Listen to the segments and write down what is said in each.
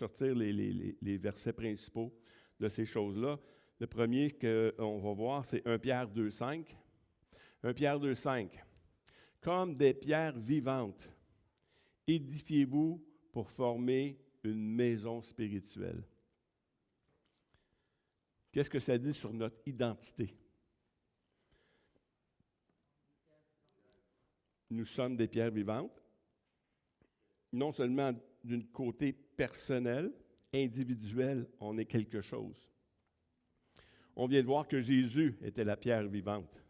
sortir les versets principaux de ces choses-là. Le premier qu'on va voir, c'est 1 Pierre 2,5. 1 Pierre 2,5. Comme des pierres vivantes, édifiez-vous pour former une maison spirituelle. Qu'est-ce que ça dit sur notre identité? Nous sommes des pierres vivantes, non seulement d'un côté personnel, individuel, on est quelque chose. On vient de voir que Jésus était la pierre vivante.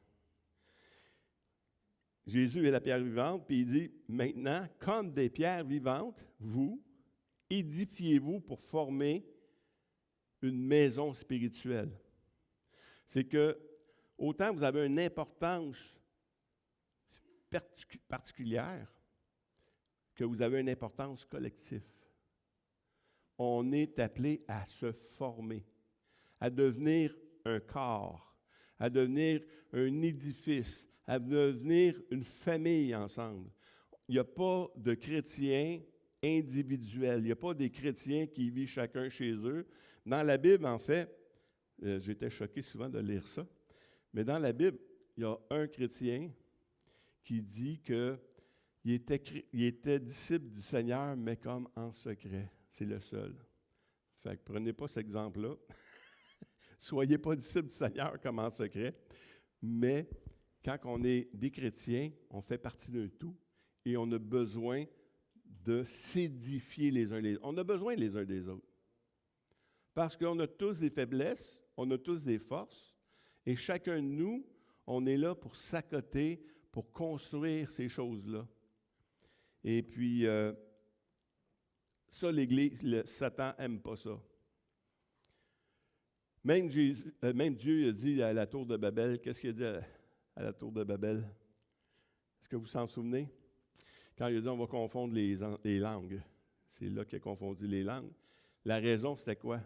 Jésus est la pierre vivante, puis il dit, maintenant, comme des pierres vivantes, vous, édifiez-vous pour former une maison spirituelle. C'est que, autant vous avez une importance particulière, que vous avez une importance collective. On est appelé à se former, à devenir un corps, à devenir un édifice, à devenir une famille ensemble. Il n'y a pas de chrétiens individuels. Il n'y a pas des chrétiens qui vivent chacun chez eux. Dans la Bible, en fait, j'étais choqué souvent de lire ça, mais dans la Bible, il y a un chrétien qui dit qu'il était disciple du Seigneur, mais comme en secret. C'est le seul. Fait que prenez pas cet exemple-là. Soyez pas disciple du Seigneur comme en secret, mais quand on est des chrétiens, on fait partie d'un tout et on a besoin de s'édifier les uns les autres. On a besoin les uns des autres. Parce qu'on a tous des faiblesses, on a tous des forces, et chacun de nous, on est là pour s'accoter, pour construire ces choses-là. Et puis, ça, l'Église, Satan n'aime pas ça. Même Dieu a dit à la tour de Babel, qu'est-ce qu'il a dit à la tour de Babel? Est-ce que vous vous en souvenez? Quand il a dit on va confondre les langues, c'est là qu'il a confondu les langues. La raison, c'était quoi?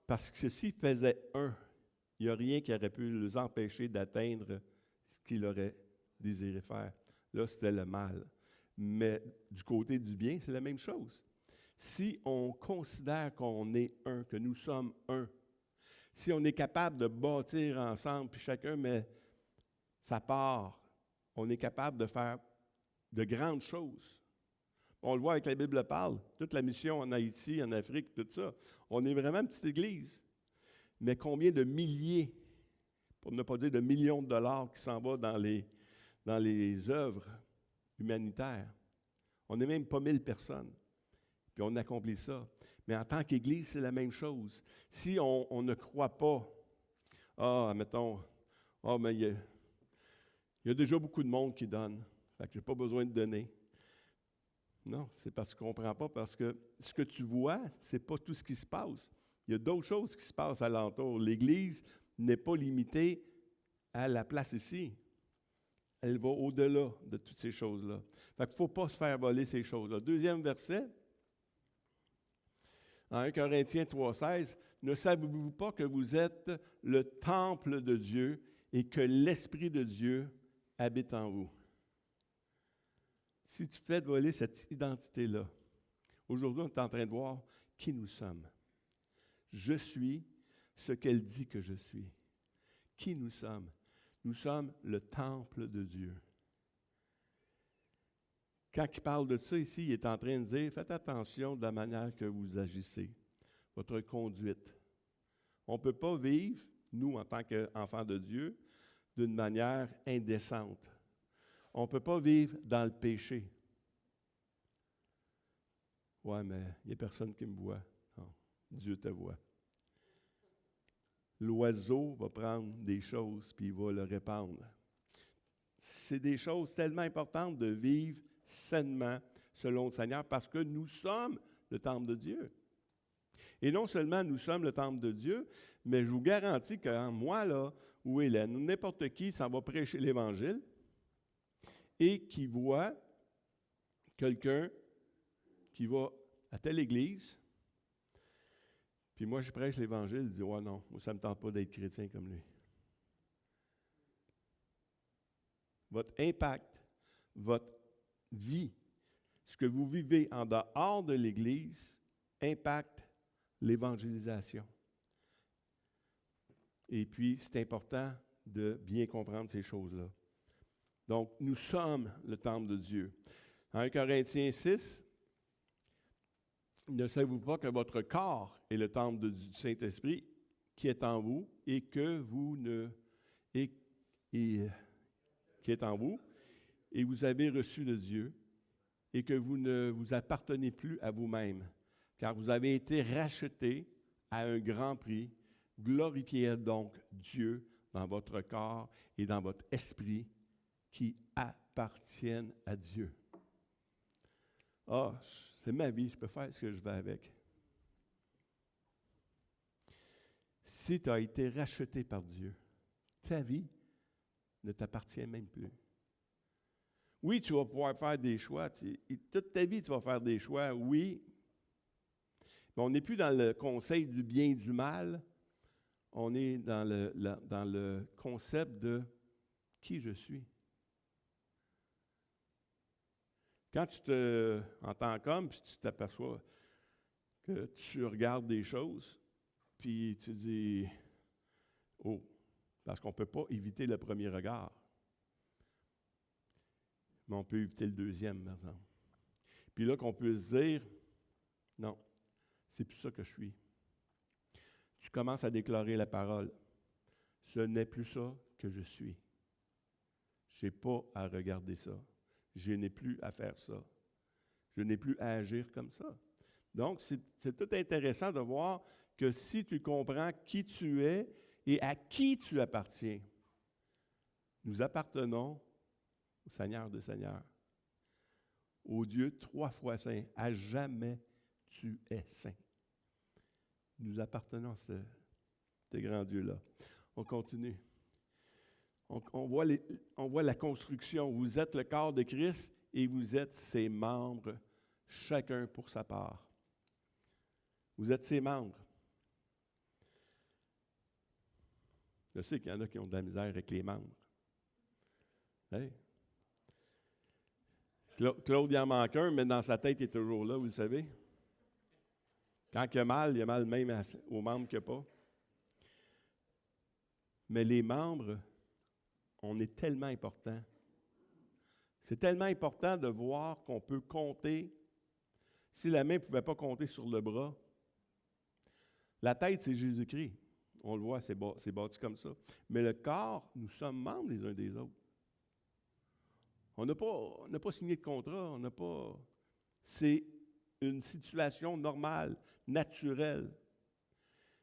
Parce que s'il faisait un, il n'y a rien qui aurait pu les empêcher d'atteindre ce qu'il aurait désiré faire. Là, c'était le mal. Mais du côté du bien, c'est la même chose. Si on considère qu'on est un, que nous sommes un, si on est capable de bâtir ensemble, puis chacun met sa part, on est capable de faire de grandes choses. On le voit avec la Bible parle, toute la mission en Haïti, en Afrique, tout ça. On est vraiment une petite église. Mais combien de milliers, pour ne pas dire de millions de dollars qui s'en vont dans les œuvres humanitaires. On n'est même pas 1000 personnes. Puis on accomplit ça. Mais en tant qu'Église, c'est la même chose. Si on ne croit pas, admettons, mais il y a déjà beaucoup de monde qui donne. Fait que je n'ai pas besoin de donner. Non, c'est parce qu'on ne comprend pas, parce que ce que tu vois, ce n'est pas tout ce qui se passe. Il y a d'autres choses qui se passent alentour. L'Église n'est pas limitée à la place ici. Elle va au-delà de toutes ces choses-là. Fait qu'il ne faut pas se faire voler ces choses-là. Deuxième verset, en 1 Corinthiens 3,16, « Ne savez-vous pas que vous êtes le temple de Dieu et que l'Esprit de Dieu habite en vous? » Si tu fais voler cette identité-là, aujourd'hui, on est en train de voir qui nous sommes. Je suis ce qu'elle dit que je suis. Qui nous sommes? Nous sommes le temple de Dieu. Quand il parle de ça ici, il est en train de dire, faites attention de la manière que vous agissez, votre conduite. On ne peut pas vivre, nous, en tant qu'enfants de Dieu, d'une manière indécente. On ne peut pas vivre dans le péché. Ouais, mais il n'y a personne qui me voit. Non, Dieu te voit. L'oiseau va prendre des choses puis il va le répandre. C'est des choses tellement importantes de vivre sainement selon le Seigneur parce que nous sommes le temple de Dieu. Et non seulement nous sommes le temple de Dieu, mais je vous garantis que moi, là, ou Hélène, ou n'importe qui s'en va prêcher l'Évangile et qui voit quelqu'un qui va à telle église, puis moi, je prêche l'Évangile, il dit « Ouais, non, moi, ça ne me tente pas d'être chrétien comme lui. » Votre impact, votre vie ce que vous vivez en dehors de l'Église impacte l'évangélisation. Et puis, c'est important de bien comprendre ces choses-là. Donc, nous sommes le temple de Dieu. En 1 Corinthiens 6, ne savez-vous pas que votre corps est le temple du Saint-Esprit qui est en vous et que vous ne... qui est en vous, et vous avez reçu de Dieu, et que vous ne vous appartenez plus à vous-même, car vous avez été rachetés à un grand prix. Glorifiez donc Dieu dans votre corps et dans votre esprit qui appartiennent à Dieu. Ah, c'est ma vie, je peux faire ce que je veux avec. Si tu as été racheté par Dieu, ta vie ne t'appartient même plus. Oui, tu vas pouvoir faire des choix. Toute ta vie, tu vas faire des choix, oui. Mais on n'est plus dans le conseil du bien et du mal. On est dans le concept de qui je suis. Quand tu en tant qu'homme, puis tu t'aperçois que tu regardes des choses, puis tu dis, oh, parce qu'on ne peut pas éviter le premier regard. Mais on peut éviter le deuxième, par exemple. Puis là, qu'on peut se dire, non, c'est plus ça que je suis. Tu commences à déclarer la parole. Ce n'est plus ça que je suis. Je n'ai pas à regarder ça. Je n'ai plus à faire ça. Je n'ai plus à agir comme ça. Donc, c'est tout intéressant de voir que si tu comprends qui tu es et à qui tu appartiens, nous appartenons au Seigneur des Seigneurs, au Dieu 3 fois saint. À jamais tu es saint. Nous appartenons à ce grand Dieu-là. On continue. On voit la construction. Vous êtes le corps de Christ et vous êtes ses membres, chacun pour sa part. Vous êtes ses membres. Je sais qu'il y en a qui ont de la misère avec les membres. Hey. Claude, il en manque un, mais dans sa tête, il est toujours là, vous le savez. Quand il y a mal même aux membres qu'il n'y a pas. Mais les membres, on est tellement important. C'est tellement important de voir qu'on peut compter. Si la main ne pouvait pas compter sur le bras, la tête, c'est Jésus-Christ. On le voit, c'est bâti comme ça. Mais le corps, nous sommes membres les uns des autres. On n'a pas signé de contrat, on n'a pas... C'est une situation normale, naturelle.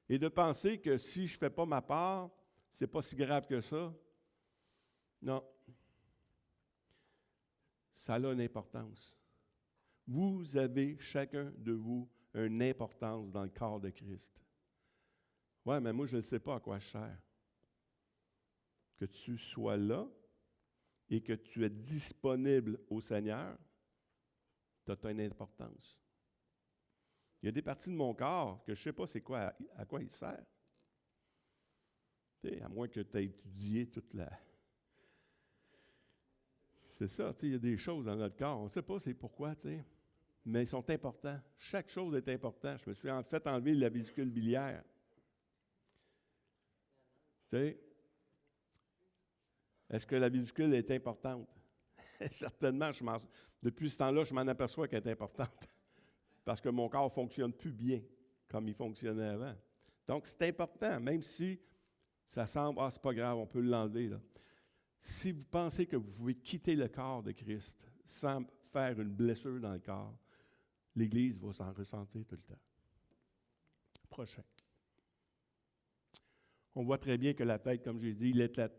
Et de penser que si je ne fais pas ma part, c'est pas si grave que ça. Non. Ça a une importance. Vous avez, chacun de vous, une importance dans le corps de Christ. Ouais, mais moi, je ne sais pas à quoi je sers. Que tu sois là et que tu es disponible au Seigneur, tu as une importance. Il y a des parties de mon corps que je ne sais pas c'est quoi, à quoi il sert. Tu sais, à moins que tu aies étudié toute la... C'est ça, tu sais, il y a des choses dans notre corps, on ne sait pas c'est pourquoi, tu sais, mais ils sont importants. Chaque chose est importante. Je me suis en fait enlevé la vésicule biliaire. Tu sais, est-ce que la vésicule est importante? Certainement, depuis ce temps-là, je m'en aperçois qu'elle est importante. Parce que mon corps ne fonctionne plus bien comme il fonctionnait avant. Donc, c'est important, même si ça semble, c'est pas grave, on peut l'enlever, là. Si vous pensez que vous pouvez quitter le corps de Christ sans faire une blessure dans le corps, l'Église va s'en ressentir tout le temps. Prochain. On voit très bien que la tête, comme j'ai dit,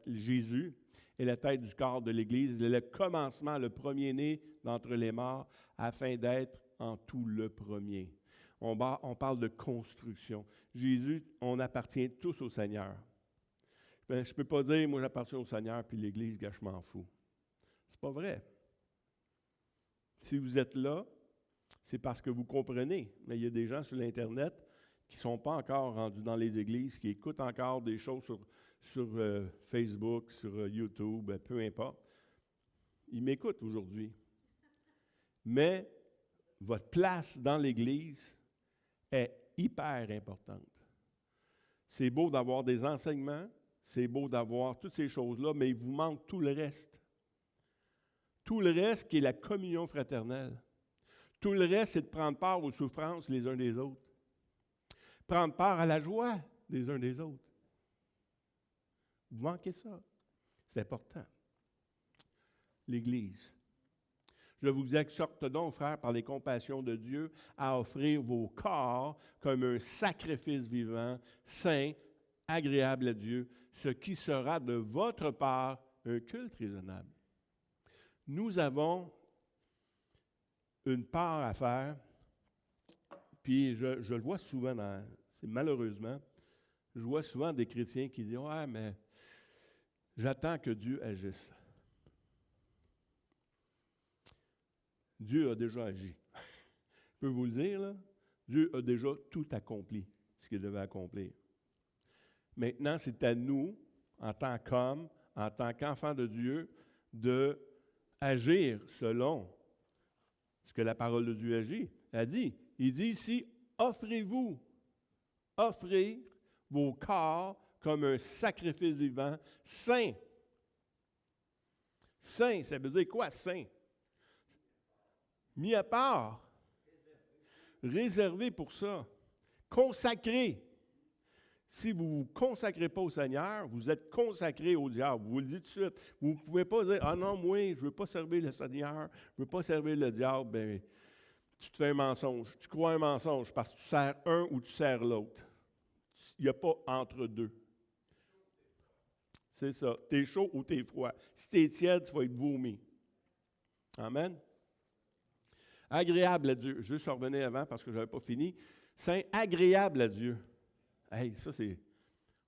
Jésus est la tête du corps de l'Église. Il est le commencement, le premier-né d'entre les morts, afin d'être en tout le premier. On parle de construction. Jésus, on appartient tous au Seigneur. Je ne peux pas dire, moi j'appartiens au Seigneur, puis l'Église, gars, je m'en fous. C'est pas vrai. Si vous êtes là, c'est parce que vous comprenez. Mais il y a des gens sur l'Internet qui ne sont pas encore rendus dans les églises, qui écoutent encore des choses sur Facebook, sur YouTube, peu importe. Ils m'écoutent aujourd'hui. Mais votre place dans l'Église est hyper importante. C'est beau d'avoir des enseignements, c'est beau d'avoir toutes ces choses-là, mais il vous manque tout le reste. Tout le reste qui est la communion fraternelle. Tout le reste, c'est de prendre part aux souffrances les uns des autres. Prendre part à la joie des uns des autres. Vous manquez ça. C'est important. L'Église. Je vous exhorte donc, frères, par les compassions de Dieu, à offrir vos corps comme un sacrifice vivant, saint, agréable à Dieu, ce qui sera de votre part un culte raisonnable. Nous avons une part à faire, puis je le vois souvent, c'est malheureusement, je vois souvent des chrétiens qui disent « Ouais, mais j'attends que Dieu agisse. » Dieu a déjà agi. Je peux vous le dire, là, Dieu a déjà tout accompli, ce qu'il devait accomplir. Maintenant, c'est à nous, en tant qu'hommes, en tant qu'enfants de Dieu, d'agir selon ce que la parole de Dieu a dit. Il dit ici, offrez vos corps comme un sacrifice vivant, saint. Saint, ça veut dire quoi, saint? Mis à part, réservé pour ça, consacré. Si vous ne vous consacrez pas au Seigneur, vous êtes consacré au diable. Vous le dites tout de suite. Vous ne pouvez pas dire « Ah non, moi, je ne veux pas servir le Seigneur, je ne veux pas servir le diable. » Bien, tu te fais un mensonge. Tu crois un mensonge parce que tu sers un ou tu sers l'autre. Il n'y a pas entre deux. C'est ça. Tu es chaud ou tu es froid. Si tu es tiède, tu vas être vomi. Amen. Agréable à Dieu. Juste revenir avant parce que je n'avais pas fini. Saint, agréable à Dieu. Hey, ça c'est...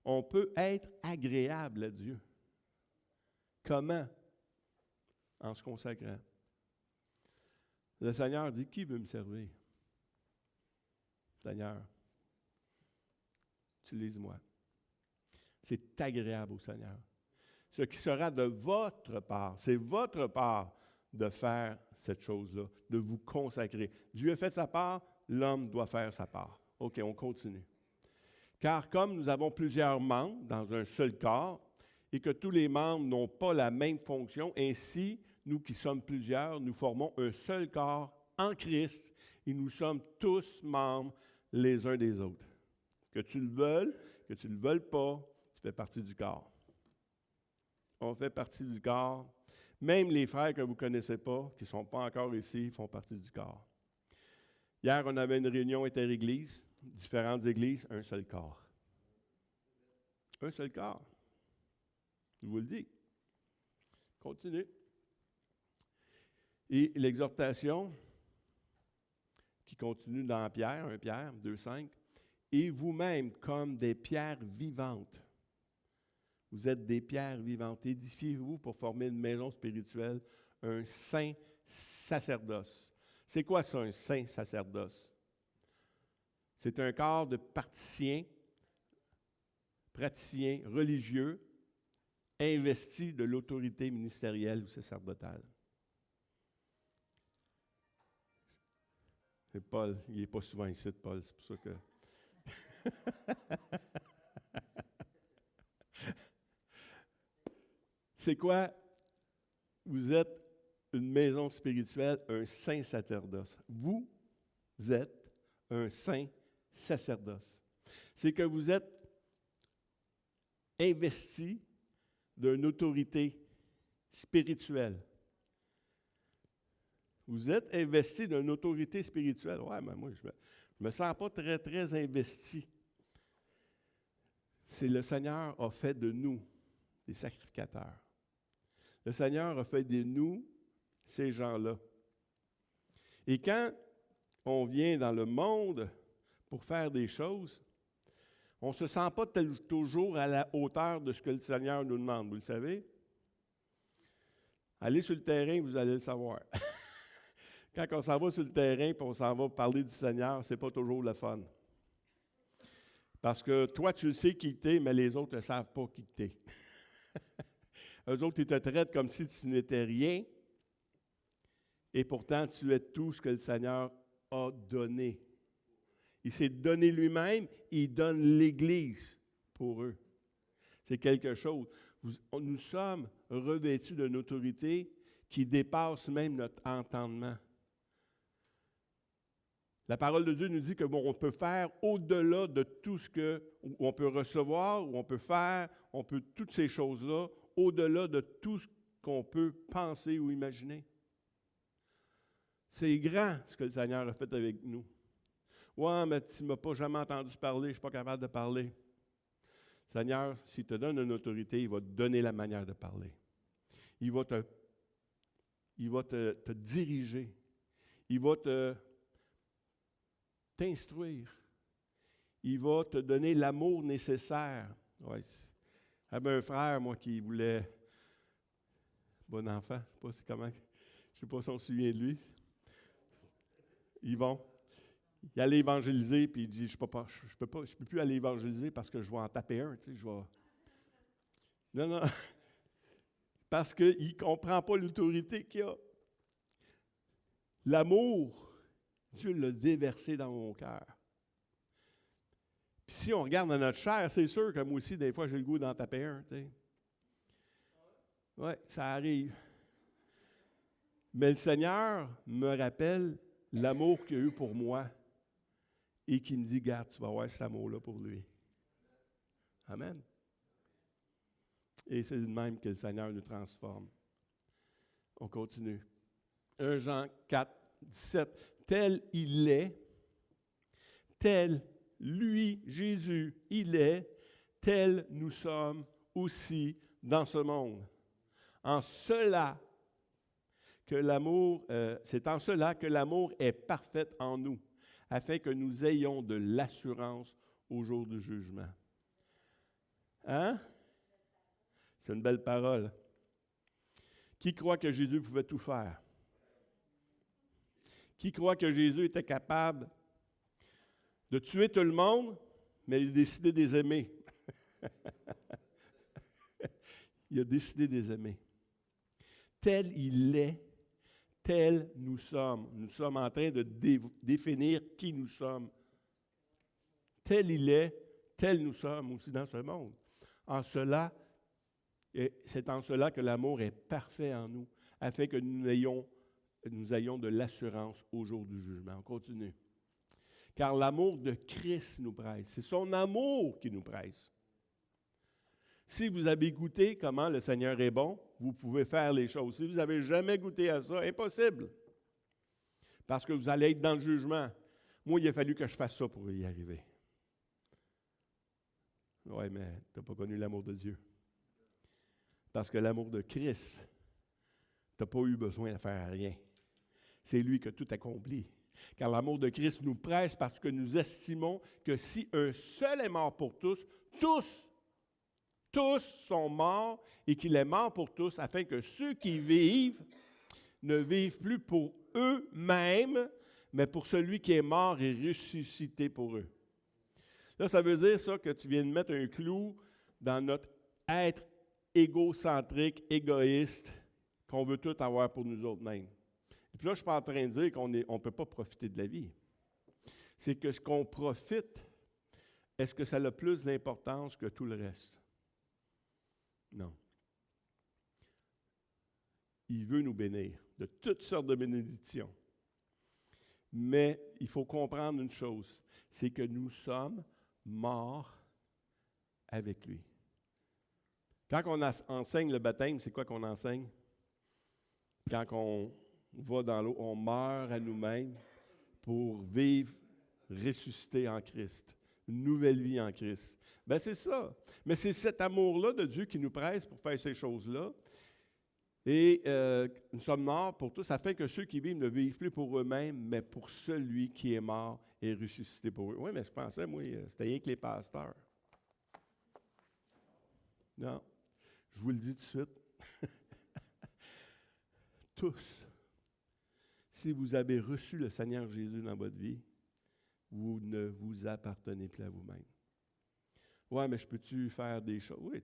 On peut être agréable à Dieu. Comment? En se consacrant. Le Seigneur dit, qui veut me servir? Seigneur, utilise-moi. C'est agréable au Seigneur. Ce qui sera de votre part, c'est votre part de faire cette chose-là, de vous consacrer. Dieu a fait sa part, l'homme doit faire sa part. OK, on continue. Car comme nous avons plusieurs membres dans un seul corps, et que tous les membres n'ont pas la même fonction, ainsi, nous qui sommes plusieurs, nous formons un seul corps en Christ, et nous sommes tous membres les uns des autres. Que tu le veuilles, que tu ne le veuilles pas, tu fais partie du corps. On fait partie du corps. Même les frères que vous ne connaissez pas, qui ne sont pas encore ici, font partie du corps. Hier, on avait une réunion inter-église, différentes églises, un seul corps. Un seul corps. Je vous le dis. Continue. Et l'exhortation qui continue dans Pierre, 1 Pierre 2,5, et vous-même comme des pierres vivantes. Vous êtes des pierres vivantes. Édifiez-vous pour former une maison spirituelle, un saint sacerdoce. C'est quoi ça, un saint sacerdoce? C'est un corps de praticiens religieux, investis de l'autorité ministérielle ou sacerdotale. C'est Paul, il n'est pas souvent ici, Paul, c'est pour ça que... C'est quoi? Vous êtes une maison spirituelle, un saint sacerdoce. Vous êtes un saint sacerdoce. C'est que vous êtes investi d'une autorité spirituelle. Vous êtes investi d'une autorité spirituelle. Ouais, mais moi, je me sens pas très, très investi. C'est le Seigneur a fait de nous des sacrificateurs. Le Seigneur a fait de nous ces gens-là. Et quand on vient dans le monde pour faire des choses, on ne se sent pas toujours à la hauteur de ce que le Seigneur nous demande, vous le savez? Allez sur le terrain, vous allez le savoir. Quand on s'en va sur le terrain et on s'en va parler du Seigneur, ce n'est pas toujours le fun. Parce que toi, tu le sais qui t'es, mais les autres ne savent pas qui t'es. Eux autres, ils te traitent comme si tu n'étais rien, et pourtant, tu es tout ce que le Seigneur a donné. Il s'est donné lui-même, il donne l'Église pour eux. C'est quelque chose. Nous sommes revêtus d'une autorité qui dépasse même notre entendement. La parole de Dieu nous dit que on peut faire au-delà de tout ce qu'on peut recevoir, ou on peut faire, on peut toutes ces choses-là, au-delà de tout ce qu'on peut penser ou imaginer. C'est grand ce que le Seigneur a fait avec nous. Ouais, mais tu ne m'as pas jamais entendu parler, je ne suis pas capable de parler. Seigneur, s'il te donne une autorité, il va te donner la manière de parler. Il va te diriger. Il va t'instruire. Il va te donner l'amour nécessaire. Ouais, j'avais un frère, moi, qui voulait... Bon enfant, je ne sais pas si on se souvient de lui. Yvon. Il allait évangéliser, puis il dit, je peux plus aller évangéliser parce que je vais en taper un, tu sais, je vais... Non, parce qu'il ne comprend pas l'autorité qu'il a. L'amour, Dieu l'a déversé dans mon cœur. Puis si on regarde dans notre chair, c'est sûr que moi aussi, des fois, j'ai le goût d'en taper un, tu sais. Oui, ça arrive. Mais le Seigneur me rappelle l'amour qu'il a eu pour moi. Et qui me dit, garde, tu vas avoir cet amour-là pour lui. Amen. Et c'est de même que le Seigneur nous transforme. On continue. 1 Jean 4, 17. Tel il est, tel lui, Jésus, il est, tel nous sommes aussi dans ce monde. En cela que l'amour, c'est en cela que l'amour est parfait en nous, afin que nous ayons de l'assurance au jour du jugement. Hein? C'est une belle parole. Qui croit que Jésus pouvait tout faire? Qui croit que Jésus était capable de tuer tout le monde, mais il a décidé de les aimer? Il a décidé de les aimer. Tel il est, tel nous sommes. Nous sommes en train de définir qui nous sommes. Tel il est, tel nous sommes aussi dans ce monde. En cela, c'est en cela que l'amour est parfait en nous, afin que nous ayons de l'assurance au jour du jugement. On continue. Car l'amour de Christ nous presse. C'est son amour qui nous presse. Si vous avez goûté comment le Seigneur est bon, vous pouvez faire les choses. Si vous n'avez jamais goûté à ça, impossible. Parce que vous allez être dans le jugement. Moi, il a fallu que je fasse ça pour y arriver. Oui, mais tu n'as pas connu l'amour de Dieu. Parce que l'amour de Christ, tu n'as pas eu besoin de faire rien. C'est lui qui a tout accompli. Car l'amour de Christ nous presse parce que nous estimons que si un seul est mort pour tous sont morts et qu'il est mort pour tous, afin que ceux qui vivent ne vivent plus pour eux-mêmes, mais pour celui qui est mort et ressuscité pour eux. Là, ça veut dire ça que tu viens de mettre un clou dans notre être égocentrique, égoïste, qu'on veut tout avoir pour nous autres mêmes. Et puis là, je ne suis pas en train de dire qu'on ne peut pas profiter de la vie. C'est que ce qu'on profite, est-ce que ça a plus d'importance que tout le reste? Non. Il veut nous bénir de toutes sortes de bénédictions. Mais il faut comprendre une chose, c'est que nous sommes morts avec lui. Quand on enseigne le baptême, c'est quoi qu'on enseigne? Quand on va dans l'eau, on meurt à nous-mêmes pour vivre, ressusciter en Christ. Une nouvelle vie en Christ. Bien, c'est ça. Mais c'est cet amour-là de Dieu qui nous presse pour faire ces choses-là. Et nous sommes morts pour tous, afin que ceux qui vivent ne vivent plus pour eux-mêmes, mais pour celui qui est mort et ressuscité pour eux. Oui, mais je pensais, moi, c'était rien que les pasteurs. Non, je vous le dis tout de suite. Tous. Si vous avez reçu le Seigneur Jésus dans votre vie, vous ne vous appartenez plus à vous-même. Ouais, mais je peux-tu faire des choses? Oui,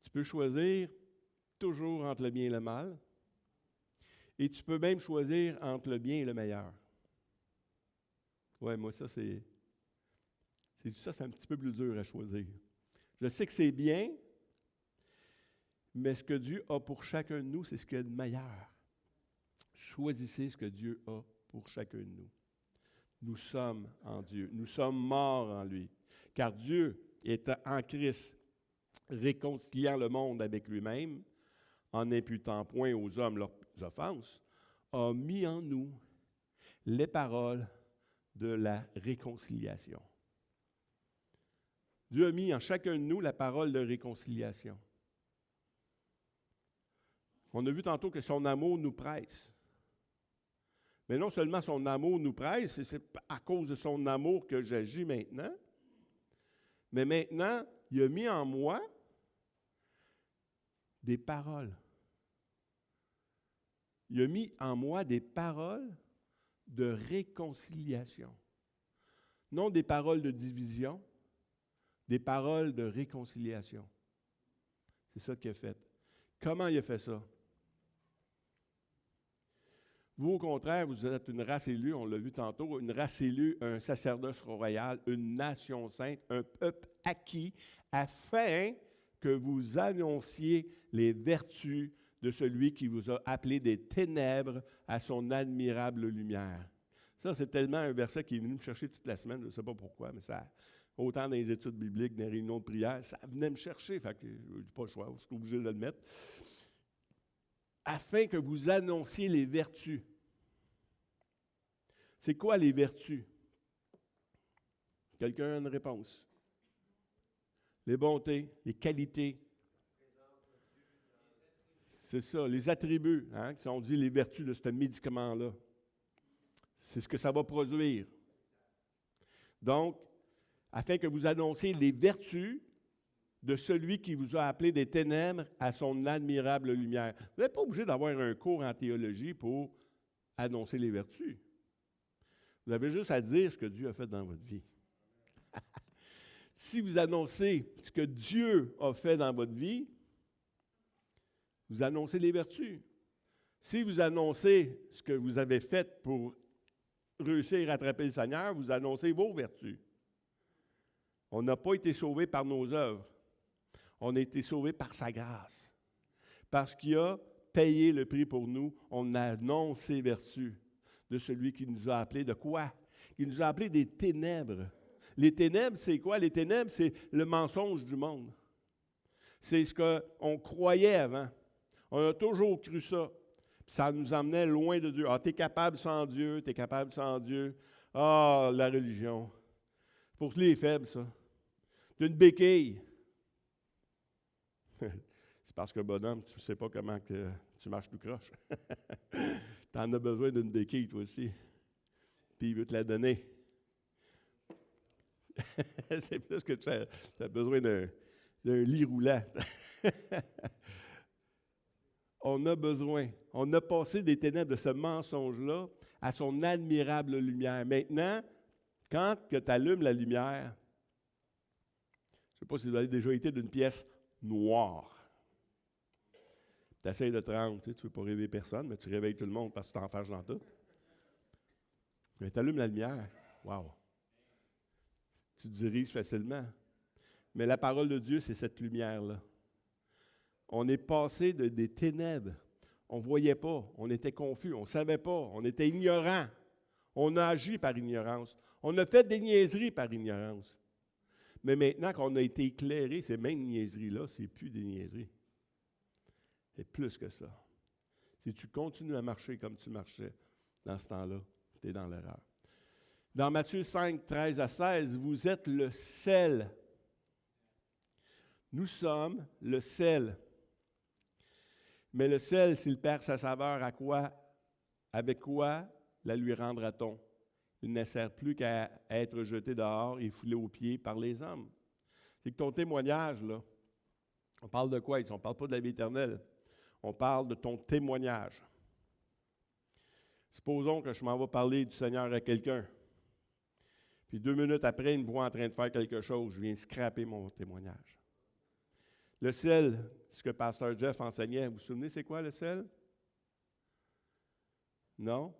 tu peux choisir toujours entre le bien et le mal. Et tu peux même choisir entre le bien et le meilleur. Ouais, moi, ça, c'est un petit peu plus dur à choisir. Je sais que c'est bien, mais ce que Dieu a pour chacun de nous, c'est ce qu'il y a de meilleur. Choisissez ce que Dieu a pour chacun de nous. Nous sommes en Dieu. Nous sommes morts en lui. Car Dieu, étant en Christ, réconciliant le monde avec lui-même, en n'imputant point aux hommes leurs offenses, a mis en nous les paroles de la réconciliation. Dieu a mis en chacun de nous la parole de réconciliation. On a vu tantôt que son amour nous presse. Mais non seulement son amour nous presse, et c'est à cause de son amour que j'agis maintenant, mais maintenant, il a mis en moi des paroles. Il a mis en moi des paroles de réconciliation. Non des paroles de division, des paroles de réconciliation. C'est ça qu'il a fait. Comment il a fait ça? Vous, au contraire, vous êtes une race élue, on l'a vu tantôt, une race élue, un sacerdoce royal, une nation sainte, un peuple acquis, afin que vous annonciez les vertus de celui qui vous a appelé des ténèbres à son admirable lumière. Ça, c'est tellement un verset qui est venu me chercher toute la semaine, je ne sais pas pourquoi, mais ça, autant dans les études bibliques, dans les réunions de prière, ça venait me chercher, fait que je n'ai pas le choix, je suis obligé de le mettre. Afin que vous annonciez les vertus. C'est quoi les vertus? Quelqu'un a une réponse? Les bontés, les qualités. C'est ça, les attributs, hein, qui sont dit les vertus de ce médicament-là. C'est ce que ça va produire. Donc, afin que vous annonciez les vertus de celui qui vous a appelé des ténèbres à son admirable lumière. Vous n'êtes pas obligé d'avoir un cours en théologie pour annoncer les vertus. Vous avez juste à dire ce que Dieu a fait dans votre vie. Si vous annoncez ce que Dieu a fait dans votre vie, vous annoncez les vertus. Si vous annoncez ce que vous avez fait pour réussir à attraper le Seigneur, vous annoncez vos vertus. On n'a pas été sauvés par nos œuvres. On a été sauvés par sa grâce. Parce qu'il a payé le prix pour nous, on annonce ses vertus de celui qui nous a appelés de quoi? Qui nous a appelés des ténèbres. Les ténèbres, c'est quoi? Les ténèbres, c'est le mensonge du monde. C'est ce qu'on croyait avant. On a toujours cru ça. Puis ça nous emmenait loin de Dieu. Ah, t'es capable sans Dieu, t'es capable sans Dieu. Ah, la religion. Pour les faibles, ça. T'es une béquille. C'est parce que, bonhomme, tu ne sais pas comment que tu marches tout croche. Tu en as besoin d'une béquille, toi aussi. Puis il veut te la donner. C'est plus que tu as besoin d'un lit roulant. On a besoin. On a passé des ténèbres de ce mensonge-là à son admirable lumière. Maintenant, quand tu allumes la lumière, je ne sais pas si vous avez déjà été d'une pièce noire. Tu essaies de te rendre, tu ne veux pas réveiller personne, mais tu réveilles tout le monde parce que tu t'enfermes dans tout. Mais tu allumes la lumière. Wow! Tu te diriges facilement. Mais la parole de Dieu, c'est cette lumière-là. On est passé des ténèbres. On ne voyait pas. On était confus. On ne savait pas. On était ignorants. On a agi par ignorance. On a fait des niaiseries par ignorance. Mais maintenant qu'on a été éclairés, ces mêmes niaiseries-là, ce n'est plus des niaiseries. C'est plus que ça. Si tu continues à marcher comme tu marchais dans ce temps-là, tu es dans l'erreur. Dans Matthieu 5, 13 à 16, vous êtes le sel. Nous sommes le sel. Mais le sel, s'il perd sa saveur, avec quoi la lui rendra-t-on? Il ne sert plus qu'à être jeté dehors et foulé aux pieds par les hommes. C'est que ton témoignage, là, on parle de quoi ici? On ne parle pas de la vie éternelle. On parle de ton témoignage. Supposons que je m'en vais parler du Seigneur à quelqu'un. Puis 2 minutes après, il me voit en train de faire quelque chose. Je viens scraper mon témoignage. Le sel, ce que Pasteur Jeff enseignait, vous vous souvenez, c'est quoi le sel? Non?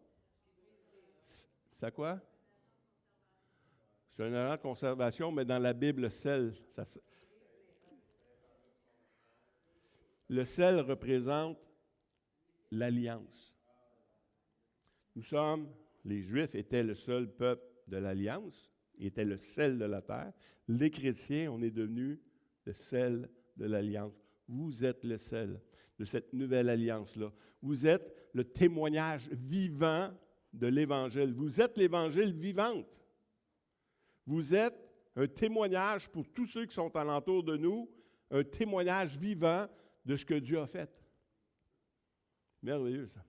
C'est quoi? C'est un élément de conservation, mais dans la Bible, le sel représente l'alliance. Les Juifs étaient le seul peuple de l'alliance, ils étaient le sel de la terre. Les chrétiens, on est devenus le sel de l'alliance. Vous êtes le sel de cette nouvelle alliance-là. Vous êtes le témoignage vivant de l'Évangile. Vous êtes l'Évangile vivante. Vous êtes un témoignage pour tous ceux qui sont alentour de nous, un témoignage vivant de ce que Dieu a fait. Merveilleux, ça.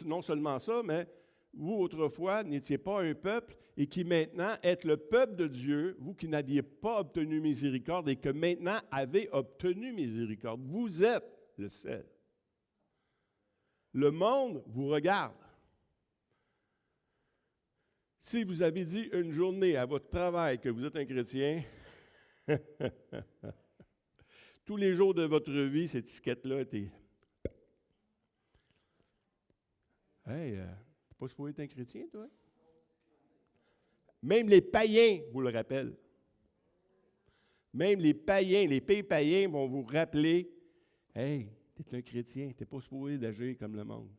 Non seulement ça, mais vous, autrefois, n'étiez pas un peuple et qui maintenant êtes le peuple de Dieu, vous qui n'aviez pas obtenu miséricorde et que maintenant avez obtenu miséricorde. Vous êtes le sel. Le monde vous regarde. Si vous avez dit une journée à votre travail que vous êtes un chrétien, tous les jours de votre vie, cette étiquette-là était... Hey, t'es pas supposé être un chrétien, toi? Même les païens vous le rappellent. Même les païens, les pays païens vont vous rappeler, hey, t'es un chrétien, t'es pas supposé d'agir comme le monde.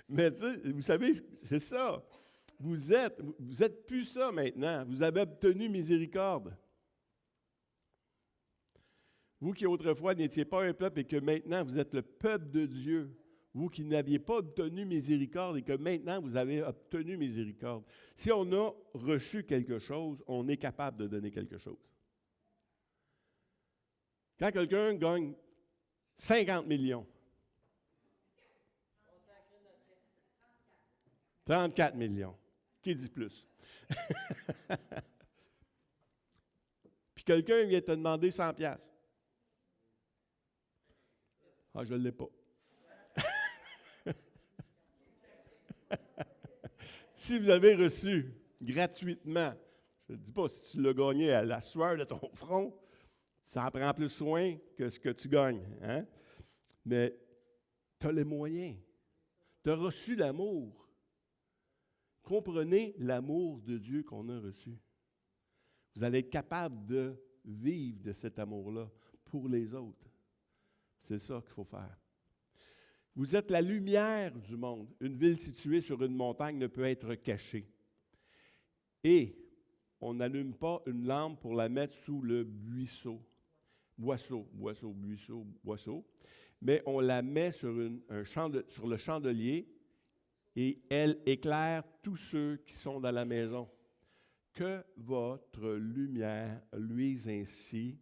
Mais tu sais, vous savez, c'est ça. Vous êtes plus ça maintenant. Vous avez obtenu miséricorde. Vous qui autrefois n'étiez pas un peuple et que maintenant vous êtes le peuple de Dieu. Vous qui n'aviez pas obtenu miséricorde et que maintenant vous avez obtenu miséricorde. Si on a reçu quelque chose, on est capable de donner quelque chose. Quand quelqu'un gagne 50 millions, 34 millions, qui dit plus? Puis quelqu'un vient te demander 100 piastres. Ah, je ne l'ai pas. Si vous avez reçu gratuitement, je ne dis pas si tu l'as gagné à la sueur de ton front, ça en prend plus soin que ce que tu gagnes. Hein? Mais tu as les moyens. Tu as reçu l'amour. Comprenez l'amour de Dieu qu'on a reçu. Vous allez être capable de vivre de cet amour-là pour les autres. C'est ça qu'il faut faire. Vous êtes la lumière du monde. Une ville située sur une montagne ne peut être cachée. Et on n'allume pas une lampe pour la mettre sous le boisseau, mais on la met sur le chandelier et elle éclaire tous ceux qui sont dans la maison. Que votre lumière luise ainsi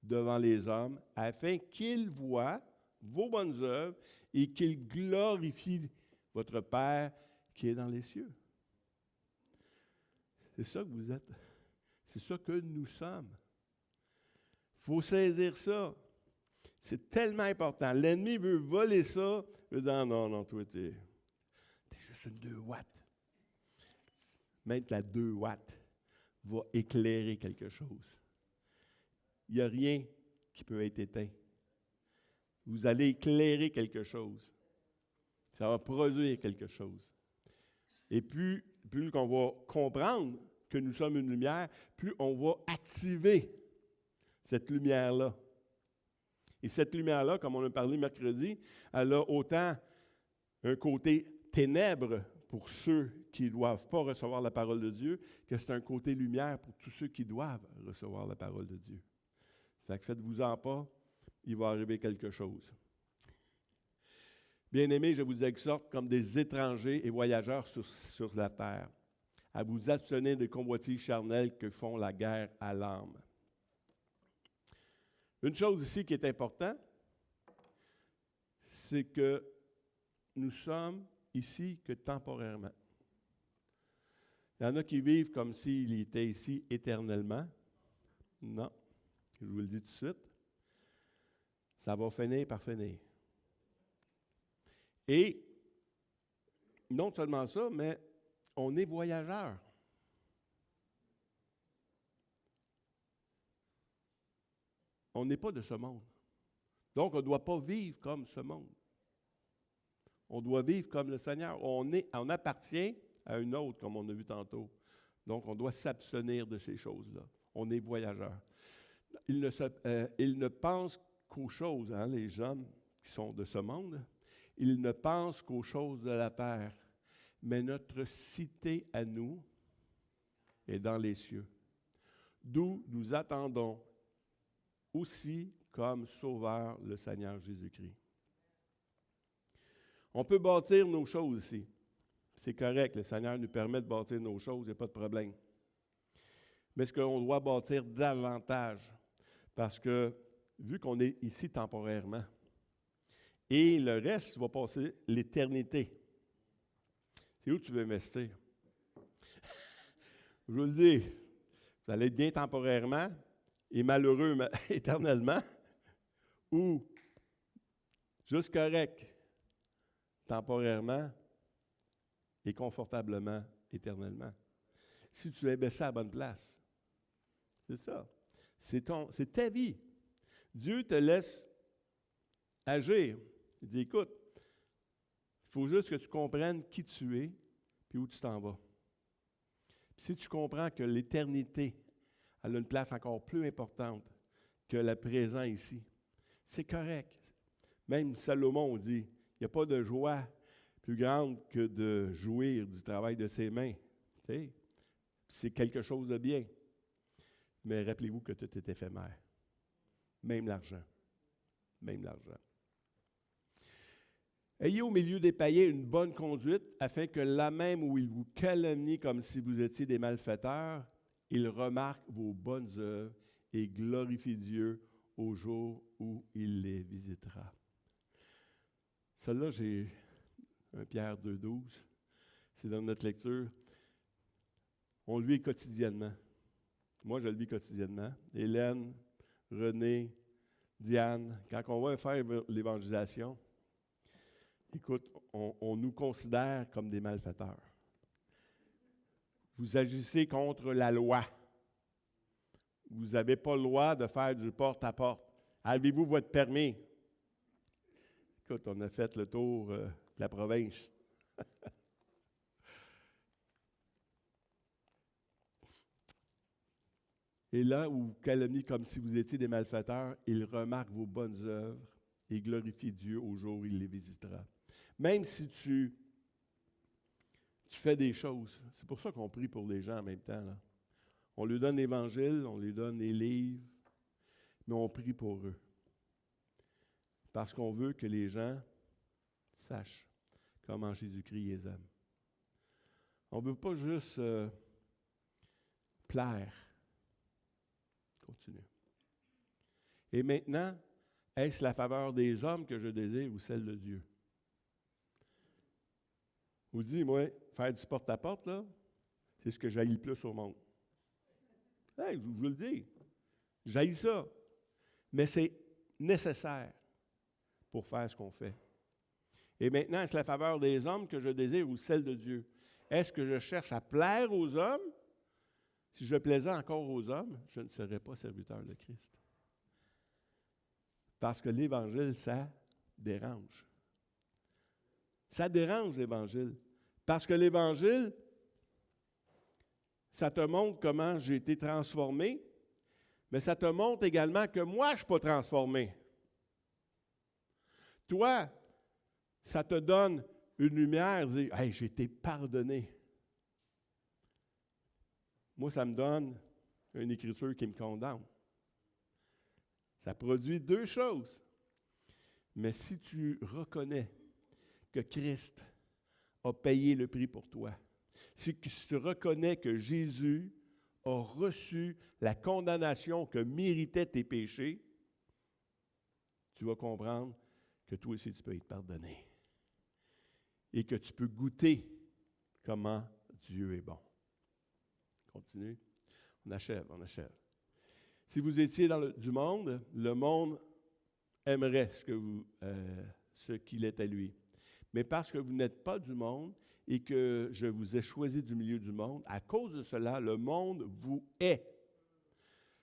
devant les hommes, afin qu'ils voient vos bonnes œuvres et qu'ils glorifient votre Père qui est dans les cieux. C'est ça que vous êtes. C'est ça que nous sommes. Il faut saisir ça. C'est tellement important. L'ennemi veut voler ça. Il veut dire, non, toi, t'es juste une 2 watts. Même la 2 watts va éclairer quelque chose. Il n'y a rien qui peut être éteint. Vous allez éclairer quelque chose. Ça va produire quelque chose. Et plus qu'on va comprendre que nous sommes une lumière, plus on va activer cette lumière-là. Et cette lumière-là, comme on a parlé mercredi, elle a autant un côté ténèbres pour ceux qui ne doivent pas recevoir la parole de Dieu, que c'est un côté lumière pour tous ceux qui doivent recevoir la parole de Dieu. Fait que faites-vous-en pas, il va arriver quelque chose. Bien-aimés, je vous exhorte comme des étrangers et voyageurs sur la terre, à vous abstenir des convoitises charnelles que font la guerre à l'âme. Une chose ici qui est importante, c'est que nous sommes ici que temporairement. Il y en a qui vivent comme s'ils étaient ici éternellement. Non, je vous le dis tout de suite. Ça va finir par finir. Et non seulement ça, mais on est voyageurs. On n'est pas de ce monde. Donc, on ne doit pas vivre comme ce monde. On doit vivre comme le Seigneur. On appartient à une autre, comme on a vu tantôt. Donc, on doit s'abstenir de ces choses-là. On est voyageurs. Ils ne pensent qu'aux choses, hein, les hommes qui sont de ce monde, ils ne pensent qu'aux choses de la terre. Mais notre cité à nous est dans les cieux, d'où nous attendons aussi comme sauveur le Seigneur Jésus-Christ. On peut bâtir nos choses ici. C'est correct, le Seigneur nous permet de bâtir nos choses, il n'y a pas de problème. Mais est-ce qu'on doit bâtir davantage? Parce que, vu qu'on est ici temporairement, et le reste va passer l'éternité. C'est où tu veux investir? Je vous le dis, vous allez être bien temporairement et malheureux éternellement, ou juste correct temporairement et confortablement éternellement. Si tu investis à la bonne place. C'est ça. C'est ta vie. Dieu te laisse agir. Il dit, écoute, il faut juste que tu comprennes qui tu es et où tu t'en vas. Puis si tu comprends que l'éternité, elle a une place encore plus importante que le présent ici, c'est correct. Même Salomon dit, il n'y a pas de joie plus grande que de jouir du travail de ses mains. Tu sais, c'est quelque chose de bien. Mais rappelez-vous que tout est éphémère. Même l'argent. Même l'argent. Ayez au milieu des païens une bonne conduite, afin que là même où ils vous calomnient comme si vous étiez des malfaiteurs, ils remarquent vos bonnes œuvres et glorifient Dieu au jour où il les visitera. Celle-là, j'ai 1 Pierre 2,12. C'est dans notre lecture. On le vit quotidiennement. Moi, je le vis quotidiennement. Hélène, René, Diane, quand on va faire l'évangélisation, écoute, on nous considère comme des malfaiteurs. Vous agissez contre la loi. Vous n'avez pas le droit de faire du porte-à-porte. Avez-vous votre permis? Écoute, on a fait le tour de la province. Et là où vous calomniez comme si vous étiez des malfaiteurs, il remarque vos bonnes œuvres et glorifie Dieu au jour où il les visitera. Même si tu fais des choses, c'est pour ça qu'on prie pour les gens en même temps, là. On lui donne l'Évangile, on lui donne les livres, mais on prie pour eux. Parce qu'on veut que les gens sachent comment Jésus-Christ les aime. On ne veut pas juste plaire. Continue. Et maintenant, est-ce la faveur des hommes que je désire ou celle de Dieu? Vous dites, moi, faire du porte-à-porte, là, c'est ce que j'haïs le plus au monde. Hey, je vous le dis, j'haïs ça. Mais c'est nécessaire pour faire ce qu'on fait. Et maintenant, est-ce la faveur des hommes que je désire ou celle de Dieu? Est-ce que je cherche à plaire aux hommes? Si je plaisais encore aux hommes, je ne serais pas serviteur de Christ. Parce que l'Évangile, ça dérange. Ça dérange l'Évangile. Parce que l'Évangile, ça te montre comment j'ai été transformé, mais ça te montre également que moi, je ne suis pas transformé. Toi, ça te donne une lumière, dire « Hey, j'ai été pardonné ». Moi, ça me donne une écriture qui me condamne. Ça produit deux choses. Mais si tu reconnais que Christ a payé le prix pour toi, si tu reconnais que Jésus a reçu la condamnation que méritaient tes péchés, tu vas comprendre que toi aussi tu peux être pardonné. Et que tu peux goûter comment Dieu est bon. Continue. On achève. Si vous étiez du monde, le monde aimerait ce qu'il est à lui. Mais parce que vous n'êtes pas du monde et que je vous ai choisi du milieu du monde, à cause de cela, le monde vous hait.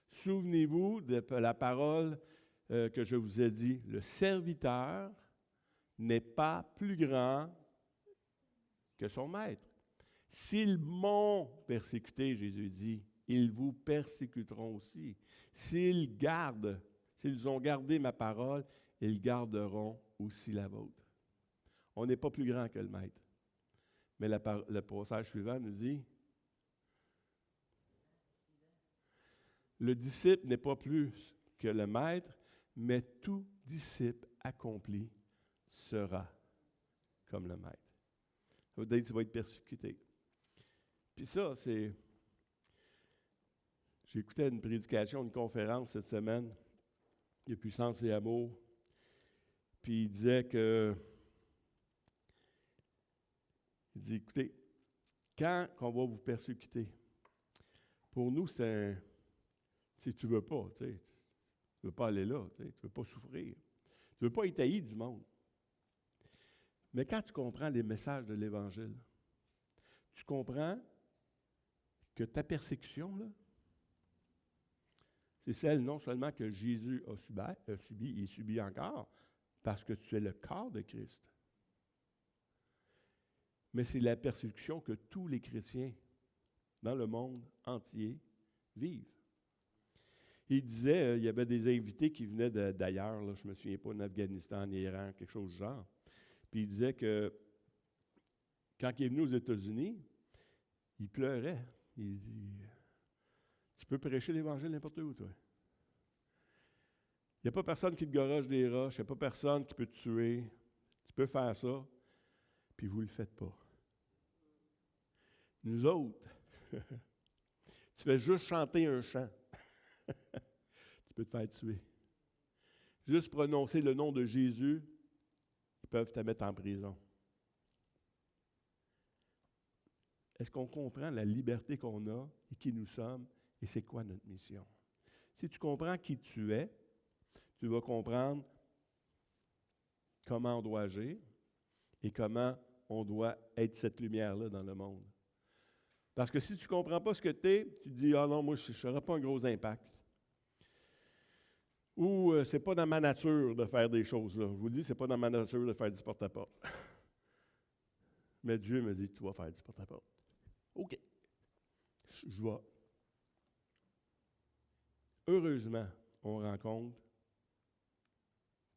Souvenez-vous de la parole que je vous ai dit, le serviteur n'est pas plus grand que son maître. S'ils m'ont persécuté, Jésus dit, ils vous persécuteront aussi. S'ils ont gardé ma parole, ils garderont aussi la vôtre. On n'est pas plus grand que le maître. Mais le passage suivant nous dit, le disciple n'est pas plus que le maître, mais tout disciple accompli sera comme le maître. Ça veut dire que tu vas être persécuté. Puis ça, c'est... J'écoutais une prédication, une conférence cette semaine, de puissance et amour. Puis il disait que... Il dit, écoutez, quand on va vous persécuter, pour nous, c'est un... Tu ne veux pas, tu ne veux pas aller là, tu ne veux pas souffrir. Tu ne veux pas être haï du monde. Mais quand tu comprends les messages de l'Évangile, tu comprends que ta persécution, là, c'est celle non seulement que Jésus a subi et subit encore, parce que tu es le corps de Christ, mais c'est la persécution que tous les chrétiens dans le monde entier vivent. Il disait, il y avait des invités qui venaient d'ailleurs, là, je ne me souviens pas, en Afghanistan, en Iran, quelque chose du genre. Puis il disait que quand il est venu aux États-Unis, il pleurait. Il dit, tu peux prêcher l'Évangile n'importe où, toi. Il n'y a pas personne qui te garoche des roches, il n'y a pas personne qui peut te tuer. Tu peux faire ça, puis vous ne le faites pas. Nous autres, tu fais juste chanter un chant. Tu peux te faire tuer. Juste prononcer le nom de Jésus, ils peuvent te mettre en prison. Est-ce qu'on comprend la liberté qu'on a et qui nous sommes et c'est quoi notre mission? Si tu comprends qui tu es, tu vas comprendre comment on doit agir et comment on doit être cette lumière-là dans le monde. Parce que si tu ne comprends pas ce que tu es, tu te dis « Ah non, moi, je n'aurai pas un gros impact. » Ou « C'est pas dans ma nature de faire des choses là. » Je vous le dis, c'est pas dans ma nature de faire du porte-à-porte. Mais Dieu me dit « Tu vas faire du porte-à-porte. » OK. Je vais. Heureusement, on rencontre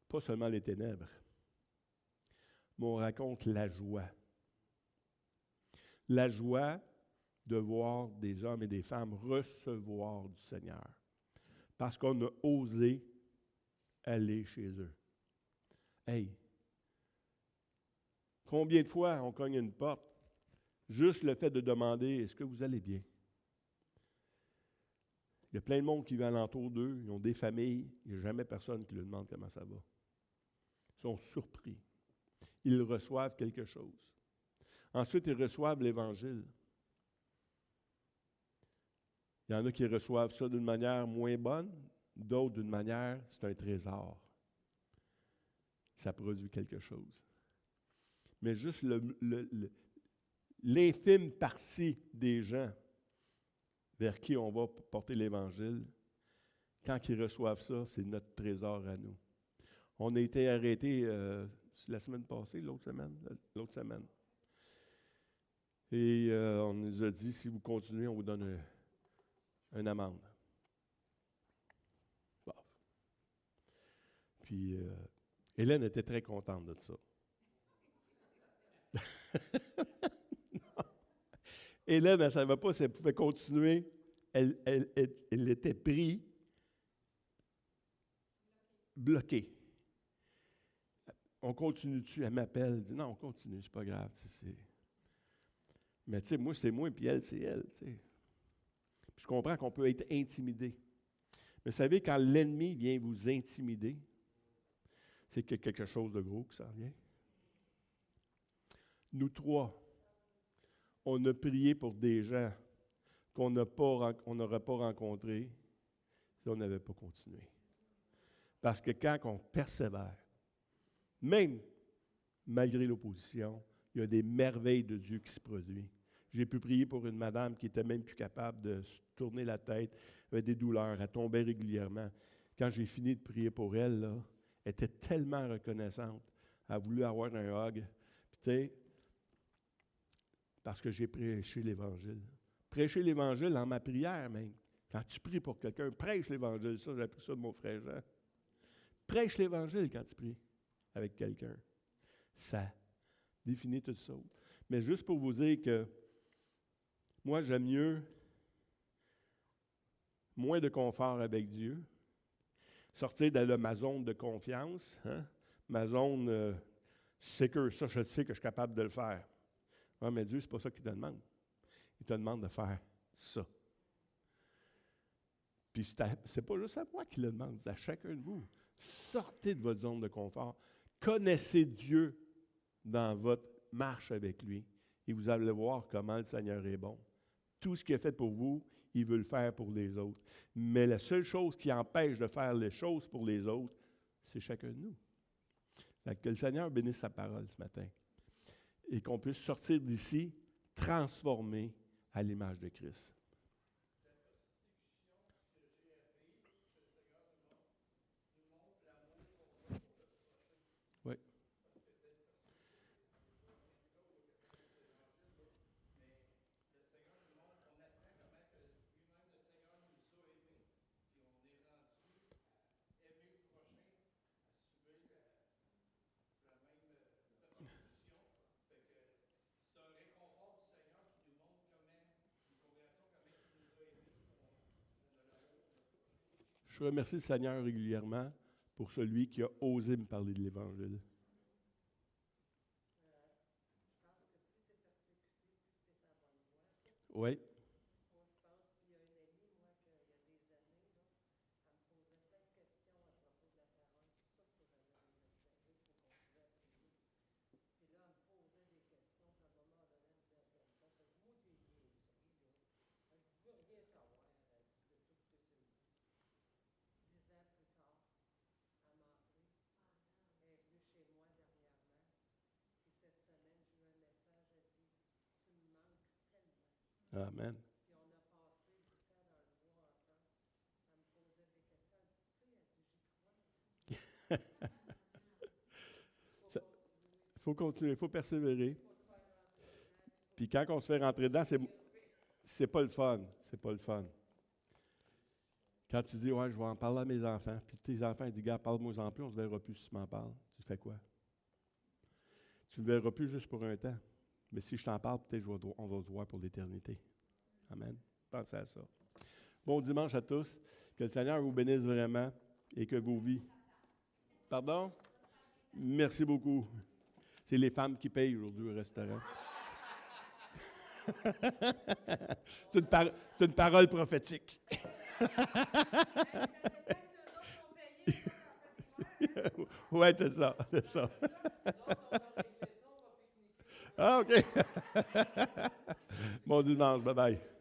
pas seulement les ténèbres, mais on rencontre la joie. La joie de voir des hommes et des femmes recevoir du Seigneur. Parce qu'on a osé aller chez eux. Hey! Combien de fois on cogne une porte, juste le fait de demander « Est-ce que vous allez bien? » Il y a plein de monde qui vit alentour d'eux, ils ont des familles, il n'y a jamais personne qui leur demande comment ça va. Ils sont surpris. Ils reçoivent quelque chose. Ensuite, ils reçoivent l'Évangile. Il y en a qui reçoivent ça d'une manière moins bonne, d'autres d'une manière, c'est un trésor. Ça produit quelque chose. Mais juste l'infime partie des gens vers qui on va porter l'Évangile, quand ils reçoivent ça, c'est notre trésor à nous. On a été arrêtés la semaine passée, l'autre semaine. Et on nous a dit, si vous continuez, on vous donne une amende. Bon. Puis, Hélène était très contente de ça. Hélène, elle ne savait pas si elle pouvait continuer. Elle était prise, bloquée. On continue-tu? Elle m'appelle, elle dit non, on continue, c'est pas grave. Mais tu sais, moi, c'est moi, puis elle, c'est elle. Puis je comprends qu'on peut être intimidé. Mais vous savez, quand l'ennemi vient vous intimider, c'est qu'il y a quelque chose de gros qui s'en vient. Nous trois, on a prié pour des gens qu'on n'aurait pas rencontrés si on n'avait pas continué. Parce que quand on persévère, même malgré l'opposition, il y a des merveilles de Dieu qui se produisent. J'ai pu prier pour une madame qui n'était même plus capable de se tourner la tête, elle avait des douleurs, elle tombait régulièrement. Quand j'ai fini de prier pour elle, là, elle était tellement reconnaissante. a voulu avoir un hug. Puis, tu sais, parce que j'ai prêché l'Évangile. Prêcher l'Évangile dans ma prière, même. Quand tu pries pour quelqu'un, prêche l'Évangile. Ça, j'ai appris ça de mon frère Jean. Prêche l'Évangile quand tu pries avec quelqu'un. Ça définit tout ça. Mais juste pour vous dire que moi, j'aime mieux moins de confort avec Dieu, sortir de ma zone de confiance, hein? Ma zone sécure. Ça, je sais que je suis capable de le faire. Ah, mais Dieu, c'est pas ça qu'il te demande. Il te demande de faire ça. Puis c'est pas juste à moi qu'il le demande, c'est à chacun de vous. Sortez de votre zone de confort. Connaissez Dieu dans votre marche avec lui. Et vous allez voir comment le Seigneur est bon. Tout ce qu'il a fait pour vous, il veut le faire pour les autres. Mais la seule chose qui empêche de faire les choses pour les autres, c'est chacun de nous. Que le Seigneur bénisse sa parole ce matin. Et qu'on puisse sortir d'ici transformé à l'image de Christ. Oui. Je remercie le Seigneur régulièrement pour celui qui a osé me parler de l'Évangile. Oui. Amen. Il faut continuer, il faut persévérer. Puis quand on se fait rentrer dedans, c'est pas le fun. C'est pas le fun. Quand tu dis, ouais, je vais en parler à mes enfants, puis tes enfants ils disent, gars, parle-moi-en plus, on ne se verra plus si tu m'en parles. Tu fais quoi? Tu ne le verras plus juste pour un temps. Mais si je t'en parle, peut-être on va se voir pour l'éternité. Amen. Pensez à ça. Bon dimanche à tous. Que le Seigneur vous bénisse vraiment et que vos vies. Pardon? Merci beaucoup. C'est les femmes qui payent aujourd'hui au restaurant. C'est une parole prophétique. Oui, c'est ça. C'est ça. Ah, OK. Bon dimanche. Bye-bye.